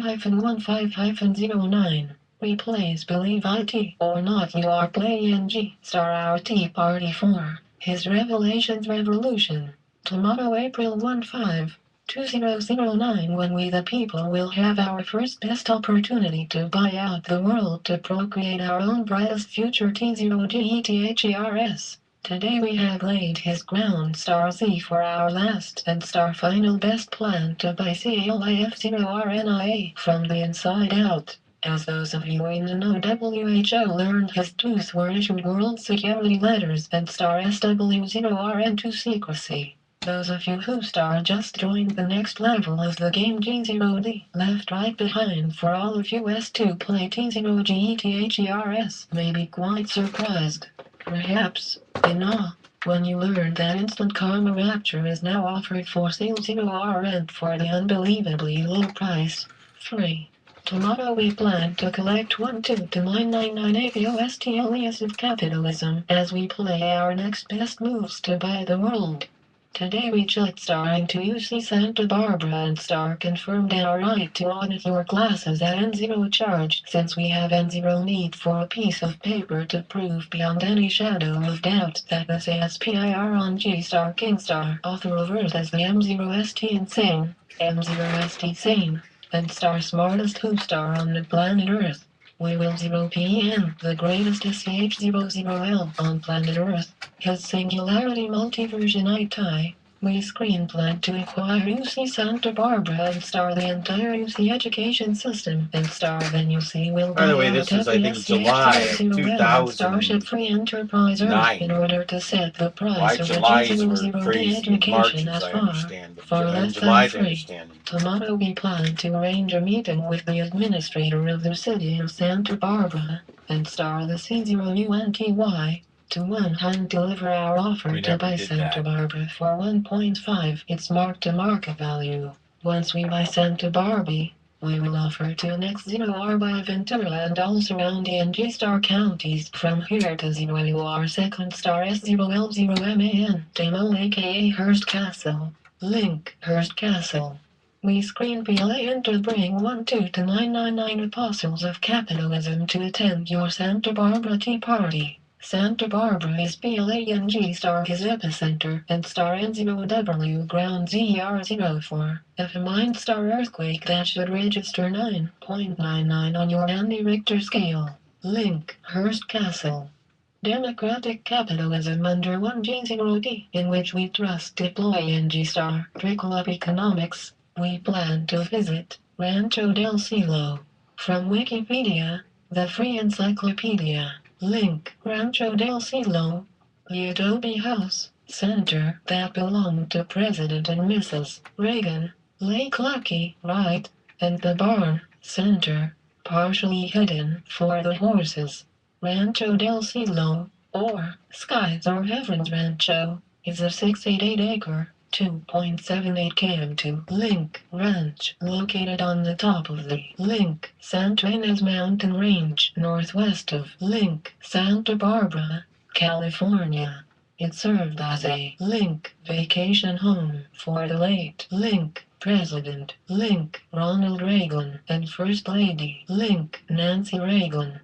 Star-15-15-09. Replays Believe IT or Not. You are playing G-Star Our Tea Party 4. His Revelations Revolution. Tomorrow, April 15, 2009, when we the people will have our first best opportunity to buy out the world to procreate our own brightest future T0GETHERS. Today we have laid his ground Star Z for our last and Star final best plan to buy CALIF0RNIA from the inside out. As those of you in the know, WHO learned his tooth were issued world security letters and Star SW0RN2 secrecy. Those of you who Star just joined the next level of the game G0D left right behind for all of us to play T0GETHERS may be quite surprised. Perhaps in awe when you learn that Instant Karma Rapture is now offered for sale 0RN for the unbelievably low price. Free. Tomorrow we plan to collect 12999 APOST alias of capitalism as we play our next best moves to buy the world. Today we jet Star into UC Santa Barbara and Star confirmed our right to audit your classes at N0 charge since we have N0 need for a piece of paper to prove beyond any shadow of doubt that the SPIR on G-Star Kingstar author of Earth as the M0ST Insane, M0ST Sane, and Star Smartest Who Star on the planet Earth. We will 0PN, the greatest SCH00L on planet Earth. His Singularity Multiversion ITI. We screen plan to acquire UC Santa Barbara and Star the entire UC education system and Star then UC will By the buy way, out this is, I every think, July of SCH00L and Starship Free Enterprise Earth 2009. in order to set the price Why of July's the were G00D crazy in March, education as as I far, understand. far In less July's than free. understanding. Tomorrow we plan to arrange a meeting with the administrator of the city of Santa Barbara and Star the C0UNTY to hand deliver our offer to buy Santa Barbara for 1.5 its mark-to-market value. Once we buy Santa Barbie, we will offer to next 0R by Ventura and all surrounding G-Star counties from here to 0UR second Star S0L0MAN Demo aka Hearst Castle. Link Hearst Castle. We screen PLA enter bring 12999 apostles of capitalism to attend your Santa Barbara Tea Party. Santa Barbara is PLA and G-Star his epicenter and Star N0W ground ZR04. If a mind star earthquake that should register 9.99 on your Andy Richter scale. Link Hearst Castle. Democratic capitalism under 1G0D in which we trust deploy in G-Star trickle-up economics. We plan to visit Rancho del Cielo. From Wikipedia, the free encyclopedia. Link Rancho del Cielo, the Adobe House Center that belonged to President and Mrs. Reagan, Lake Lucky, right, and the Barn Center, partially hidden for the horses. Rancho del Cielo, or Skies or Heavens Rancho, is a 688-acre, 2.78 km2 Link Ranch located on the top of the Link Santa Ynez mountain range northwest of Link Santa Barbara, California. It served as a Link vacation home for the late Link President Link Ronald Reagan and First Lady Link Nancy Reagan.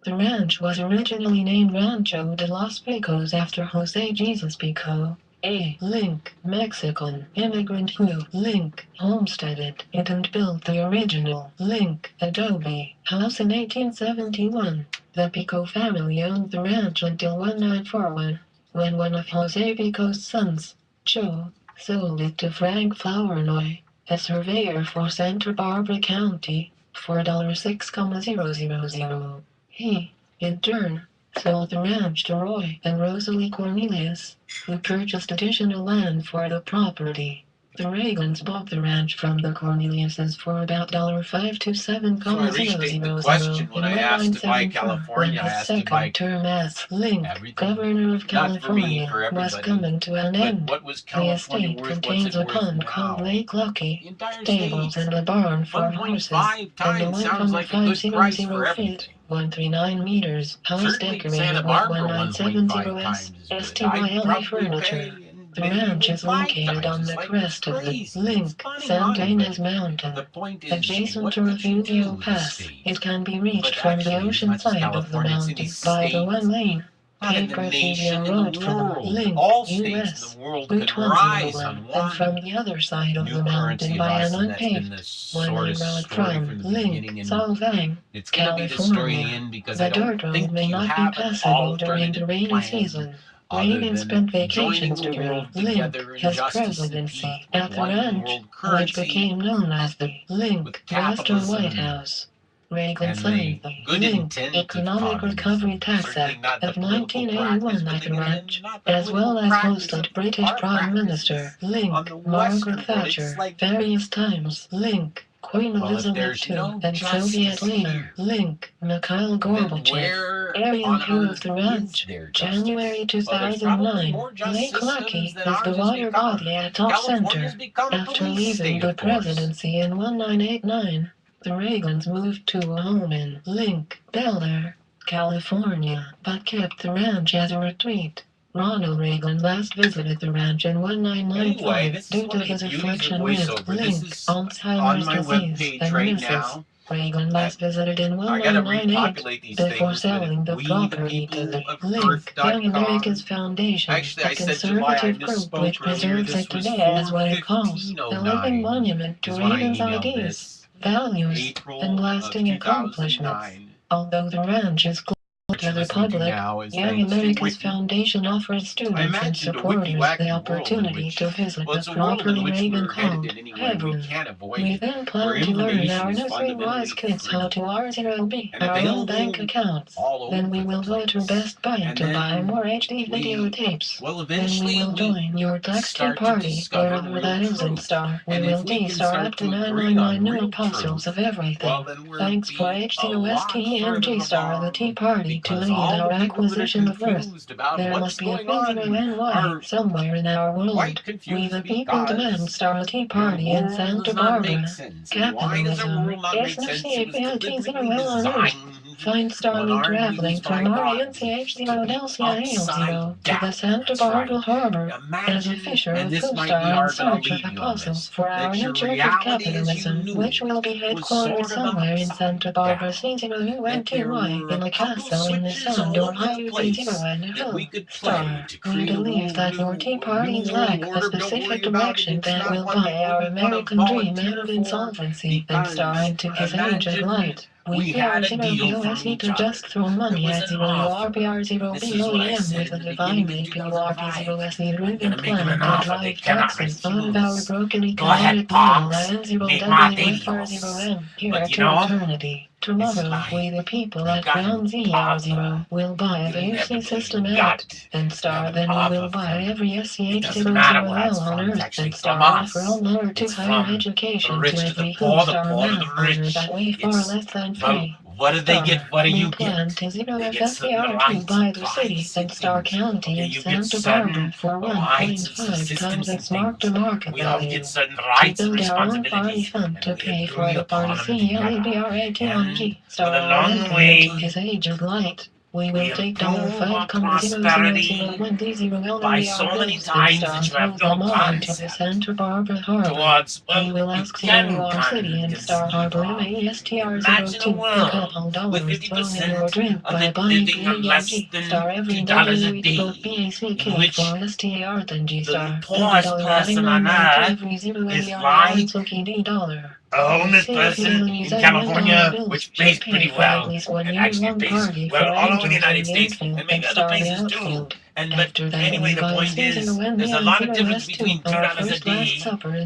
The ranch was originally named Rancho de los Picos after Jose Jesus Pico, a Link Mexican immigrant who Link homesteaded it and built the original Link adobe house in 1871. The Pico family owned the ranch until 1941, when one of Jose Pico's sons, Joe, sold it to Frank Flournoy, a surveyor for Santa Barbara County, for $6,000. He, in turn, sold the ranch to Roy and Rosalie Cornelius, who purchased additional land for the property. The Reagans bought the ranch from the Corneliuses for about $5 to $7,000 So I restated the question when I asked to buy California. I asked to buy term as Link, Governor of California, was coming to an end. What was The California estate worth? What's contains it a worth pond now? called Lake Lucky, The entire stables state. and a barn for horses, 1.5 and times a sounds like a good price for 1,500 everything. feet, 139 meters, house Certainly decorated Santa with Barbara 1970 1.5 times is good. I'd STYLA probably furniture. pay in The ranch is located on the crest of the Link Santa Ynez Mountain. Adjacent to Refugio Pass, it can be reached from the ocean side of the mountain by the one-lane pay-per-view road from Link, US, Route 101, and from the other side of the mountain by an unpaved one-lane road from Link, Solvang, California. The dirt road may not be passable during the rainy season. Reagan spent vacations during Link, his presidency, at the ranch, which became known as the Link Western White House. Reagan signed the Link Economic Recovery Tax Act of 1981 at the ranch, as well as hosted British Prime Minister Link Margaret Thatcher various times. Link Queen Elizabeth II and Soviet leader Link Mikhail Gorbachev. Area tour of the ranch, January 2009. Lake Lucky is the water body at Top Center. After leaving the presidency in 1989, the Reagans moved to a home in Link, Bel Air, California, but kept the ranch as a retreat. Ronald Reagan last visited the ranch in 1995 due to his affliction with Link, Alzheimer's disease, and measles. Reagan last visited in 1998 before selling the property to the Link Young Americans Foundation, a conservative group which preserves it today as what it calls a living monument to Reagan's ideas, values, and lasting accomplishments. Although the ranch is closed to the public, Young America's Foundation offers students and supporters the opportunity to visit the property Reagan called Heaven. We then plan to learn our Nursery Wise kids how to R0B our own bank accounts. Then we will go to Best Buy to buy more HD videotapes. Then we will join your tax tea party, wherever that is in Star. We will D-Star up to 999 new apostles of everything. Thanks for HCOST and G-Star the Tea Party to lead our acquisition of Earth. There must be a P0NY somewhere in our world. We the people demand Star Tea Party in Santa Barbara. Capitalism is no CAPIT0L on Earth. Find Starlink traveling from RANCH0LCIAL0 to the Santa Barbara Harbor as a fisher of co-star in search of apostles for our new church of capitalism, which will be headquartered somewhere in Santa Barbara C0UNTY in a castle in the Sound or Ohio C0N Star. We believe that your Tea Parties lack a specific direction that will buy our American dream out of insolvency and star into his age of light. We are 0BOSE to just throw money at 0URPR0BOEM with a divine APURP0SE driven plan to drive taxes out of our broken economic model and 0WFR0M here to eternity. Tomorrow, we the people at Ground ZR0 will buy the UC System out, and Star then we will buy every SCH00L on Earth, and Star offer all lower to higher education to every Star man owner that way far less than free. What do they get? What do you get? We plan to 0FSCR to buy the city and Star County and Santa Barbara for 1.5 times its mark-to-market value. To build our own party fund to pay for the party CLEBRATONG. Star to his age of light. We will take down 5,000,001D0L by so many times that you have no to the Santa Barbara Harbor. We will ask New City and Star Harbor MASTR02 to $2 thrown in your drink by buying PAG Star every day we both BACK for STAR than G Star. $30 every 0 $1 a homeless person in California, which pays pretty well, and actually pays well all over the United States, and maybe other places too. But anyway, the point is, there's a lot of difference between $2 a day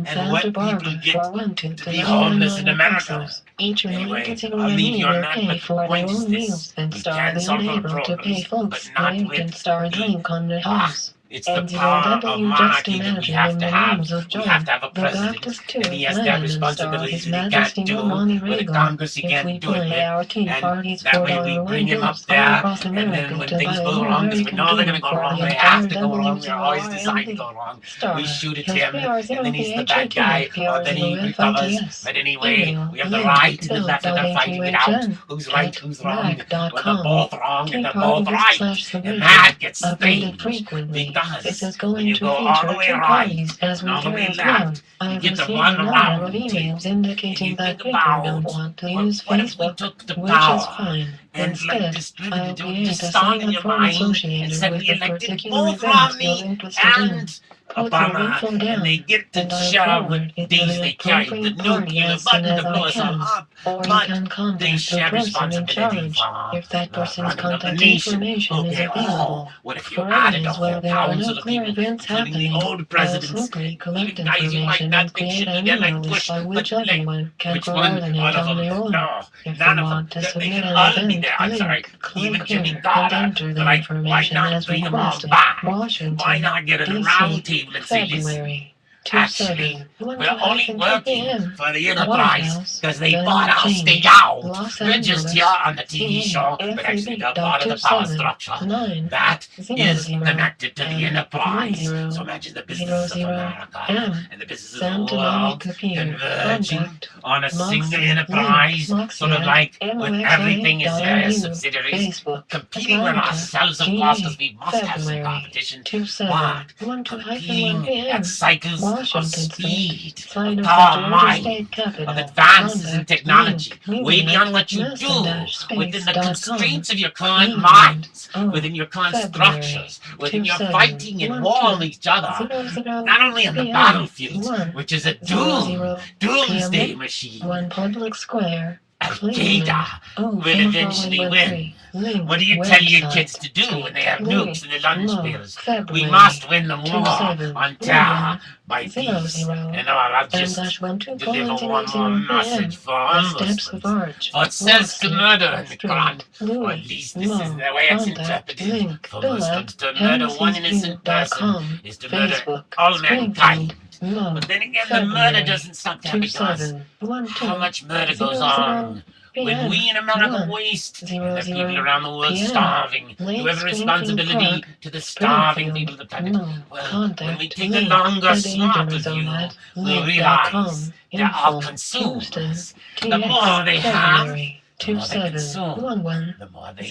and what people get to be homeless in America. Anyway, I'll leave you on that, but the point is this: we can solve our problems, but not with it's the power of monarchy that we have to have. We have to have a president, and he has that responsibility that he can't do with the Congress. He can't do it with, and that way we bring him up there, and then when things go wrong, because we know they're going to go wrong, they have to go wrong, they're always designed to go wrong, we shoot at him, and then he's the bad guy, or then he recovers. But anyway, we have the right and the left, and they're fighting it out. Who's right, who's wrong? When they're both wrong, and they're both right. And that gets the thing. does. This is When going you to go all feature the way two right parties as and we all the way turn left, one. you I've get the received one a number of round emails table. And you indicating that think people don't about, want to well, use what if we Facebook, took the which is power fine. and like Instead, distributed I'll it, create just a start in sign-up your form mind and associated said with we the elected particular both event you're Romney interested in. and Put your info Obama, and they down, get to and I'll shove forward with it to these the they carry the appropriate party nuclear as soon button as to blow I us all can. up, Or you but can they contact the share person in responsibility charge for if that the person's running of the contact nation. information is Okay, available. what if you For added the areas where whole there are council no of clear people, events including the happening, old I'll presidents, simply collect even guys you might information not and think create should be an there, like email list Bush, by but which like, everyone can which one coordinate out of on their them? own. No, If you none of them. want to They submit should an all be event there. I'm sorry, link, even click Jimmy here and Carter. enter the Like, why information not as bring them all requested. back? Why Washington, not get in a D.C., round table and say, listen, February actually, 27, we're only 1 working p.m. for the White Enterprise House, because they then bought our change. state out. Los We're just Angeles, here on the TV show, but actually they're part of the power structure. 9 That 0 is 0 connected to the M Enterprise. 10 So imagine the 0 businesses of 0 America M and the businesses of Santa the world Monica Pier. converging Contact on a single Moxie, enterprise, link, sort of Moxie like at with MOXIA everything is various .eu, subsidiaries Facebook, competing with Atlanta, ourselves, of GA, course, because we must have some February competition. 27 But 1 competing p.m. at cycles of Washington State, speed, sign of of power, the Georgia mind, State Capitol, of advances in contact technology, link, way beyond what you do within the constraints of your current minds, within your current structures, within your fighting and war with each other, not only on the battlefields, which is a doomsday machine. 1 Public Square, Al-Qaeda will eventually win. What do you tell your kids to do when they have nukes in their lunch bills? We must win the war on terror by peace. And I'll just deliver one more message for Muslims. For it says to murder in the Quran, or at least this is the way it's interpreted. For Muslims to murder one innocent person is to murder all mankind. But then again, the murder doesn't stop there because how much murder goes on when we in America waste and the people around the world starving, who have a responsibility to the starving people of the planet. Well, when we take a longer, smarter view, we'll realize they're all consumers. The more they have, the more they consume. The more they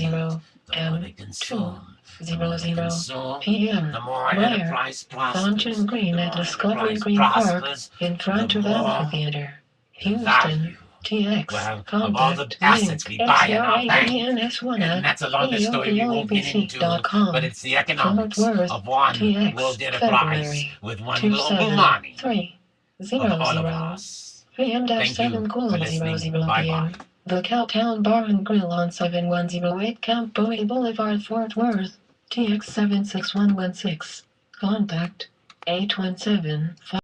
build, the more they consume. 00 p.m. The more Where? enterprise prospers, Fountain Green the at more Discovery enterprise Green Park prospers, in front the of more Amphitheater. the Houston, value. TX, Well, of contact all the assets we buy in our bank. XRABNS1 And that's a longer story we won't get into, but it's the economics of one TX, world enterprise February with one global money 3 of 0 all of 0 us. PM Thank you 7 for listening. 00 Bye-bye. PM. The Cowtown Bar and Grill on 7108 Camp Bowie Boulevard, Fort Worth. TX 76116. Contact 817